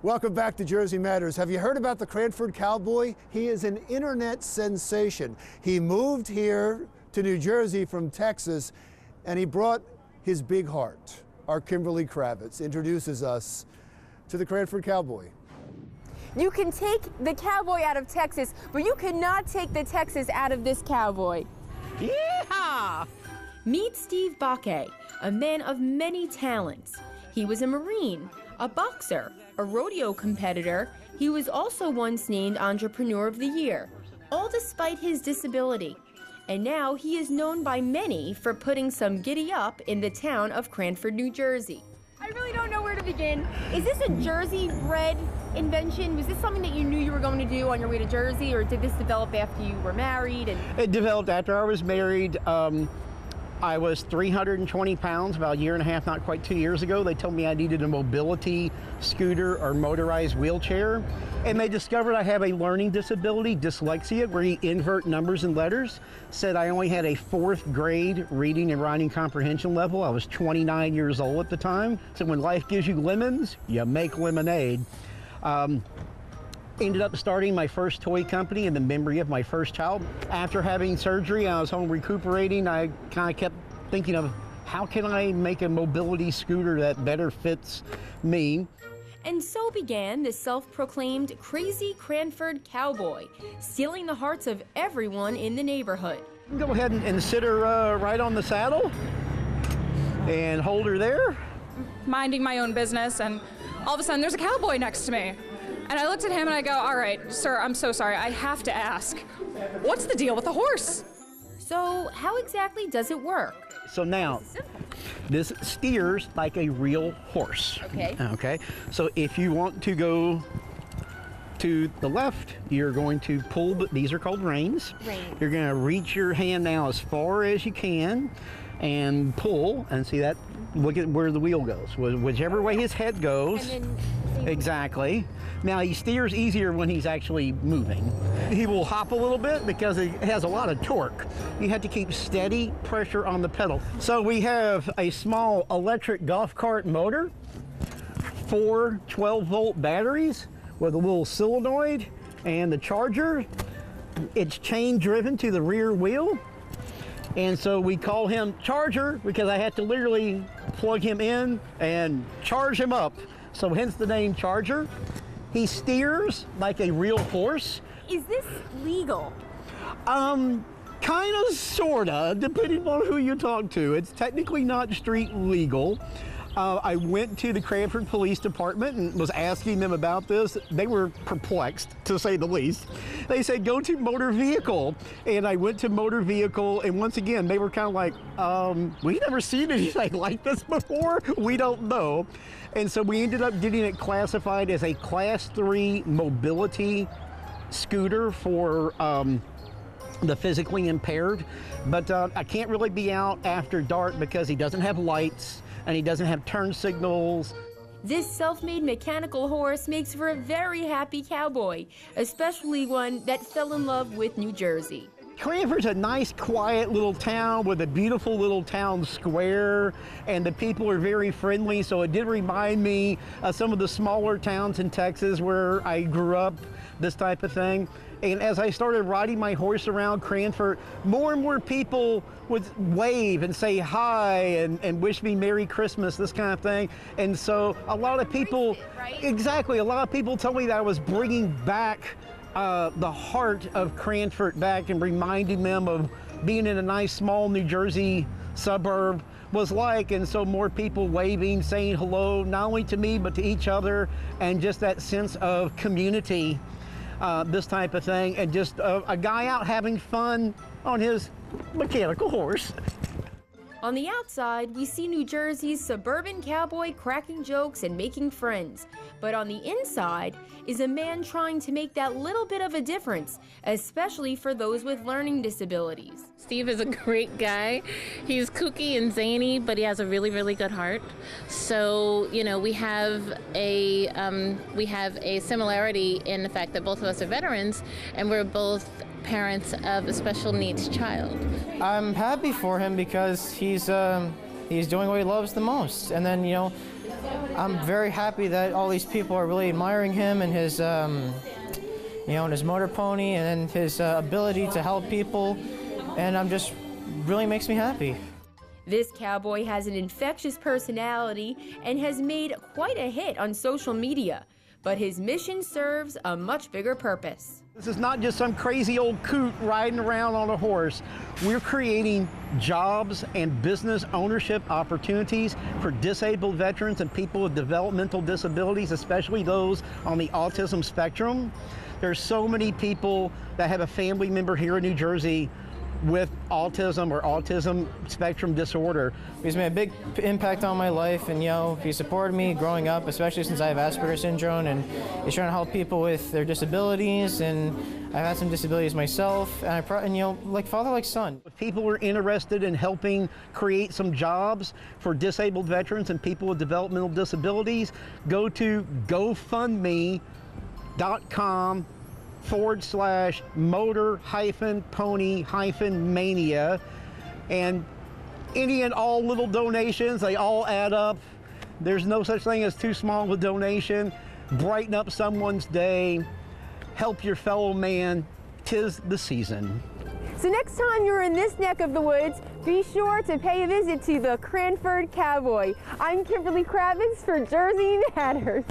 Welcome back to Jersey Matters. Have you heard about the Cranford Cowboy? He is an internet sensation. He moved here to New Jersey from Texas, and he brought his big heart. Our Kimberly Kravitz introduces us to the Cranford Cowboy. You can take the cowboy out of Texas, but you cannot take the Texas out of this cowboy. Yeehaw! Meet Steve Bakke, a man of many talents. He was a Marine, a boxer, a rodeo competitor. He was also once named Entrepreneur of the Year, all despite his disability. And now he is known by many for putting some giddy up in the town of Cranford, New Jersey. I really don't know where to begin. Is this a Jersey-bred invention? Was this something that you knew you were going to do on your way to Jersey, or did this develop after you were married? It developed after I was married. I was 320 pounds about a year and a half, not quite 2 years ago. They told me I needed a mobility scooter or motorized wheelchair. And they discovered I have a learning disability, dyslexia, where you invert numbers and letters. Said I only had a 4th grade reading and writing comprehension level. I was 29 years old at the time. So when life gives you lemons, you make lemonade. Ended up starting my first toy company in the memory of my first child. After having surgery, I was home recuperating. I kind of kept thinking of how can I make a mobility scooter that better fits me. And so began the self-proclaimed crazy Cranford Cowboy, stealing the hearts of everyone in the neighborhood. Go ahead and sit her right on the saddle and hold her there. Minding my own business, and all of a sudden there's a cowboy next to me. And I looked at him and I go, all right, sir, I'm so sorry. I have to ask, what's the deal with the horse? So how exactly does it work? So now, this steers like a real horse. Okay. Okay. So if you want to go to the left, you're going to pull, these are called reins. Reins. You're going to reach your hand now as far as you can and pull, and see that, look at where the wheel goes. Whichever way his head goes. And then exactly. Now he steers easier when he's actually moving. He will hop a little bit because it has a lot of torque. You have to keep steady pressure on the pedal. So we have a small electric golf cart motor, 4 12-volt batteries with a little solenoid and the charger. It's chain driven to the rear wheel. And so we call him Charger because I had to literally plug him in and charge him up. So hence the name Charger. He steers like a real horse. is this legal? Kind of, sorta, depending on who you talk to. It's technically not street legal. I went to the Cranford Police Department and was asking them about this. They were perplexed, to say the least. They said, go to motor vehicle. And I went to motor vehicle, and once again, they were kind of like, we've never seen anything like this before. We don't know. And so we ended up getting it classified as a Class 3 mobility scooter for the physically impaired. But I can't really be out after dark because he doesn't have lights and he doesn't have turn signals. This self-made mechanical horse makes for a very happy cowboy, especially one that fell in love with New Jersey. Cranford's a nice, quiet little town with a beautiful little town square, and the people are very friendly, so it did remind me of some of the smaller towns in Texas where I grew up, this type of thing. And as I started riding my horse around Cranford, more and more people would wave and say hi and wish me Merry Christmas, this kind of thing. And so a lot of people, exactly, a lot of people told me that I was bringing back the heart of Cranford back and reminding them of being in a nice small New Jersey suburb was like. And so more people waving, saying hello, not only to me, but to each other, and just that sense of community. This type of thing, and just a guy out having fun on his mechanical horse. On the outside, we see New Jersey's suburban cowboy cracking jokes and making friends. But on the inside is a man trying to make that little bit of a difference, especially for those with learning disabilities. Steve is a great guy. He's kooky and zany, but he has a really, really good heart. So, you know, we have a similarity in the fact that both of us are veterans, and we're both parents of a special needs child. I'm happy for him because he's doing what he loves the most. And then, you know, I'm very happy that all these people are really admiring him and his, and his motor pony and his ability to help people, and really makes me happy. This cowboy has an infectious personality and has made quite a hit on social media, but his mission serves a much bigger purpose. This is not just some crazy old coot riding around on a horse. We're creating jobs and business ownership opportunities for disabled veterans and people with developmental disabilities, especially those on the autism spectrum. There's so many people that have a family member here in New Jersey with autism or autism spectrum disorder. He's made a big impact on my life, and he supported me growing up, especially since I have Asperger's syndrome, and he's trying to help people with their disabilities, and I've had some disabilities myself, and like father, like son. If people are interested in helping create some jobs for disabled veterans and people with developmental disabilities, go to GoFundMe.com/motor-pony-mania, and any and all little donations, they all add up. There's no such thing as too small a donation. Brighten up someone's day, help your fellow man, 'tis the season. So next time you're in this neck of the woods, be sure to pay a visit to the Cranford Cowboy. I'm Kimberly Kravitz for Jersey Matters.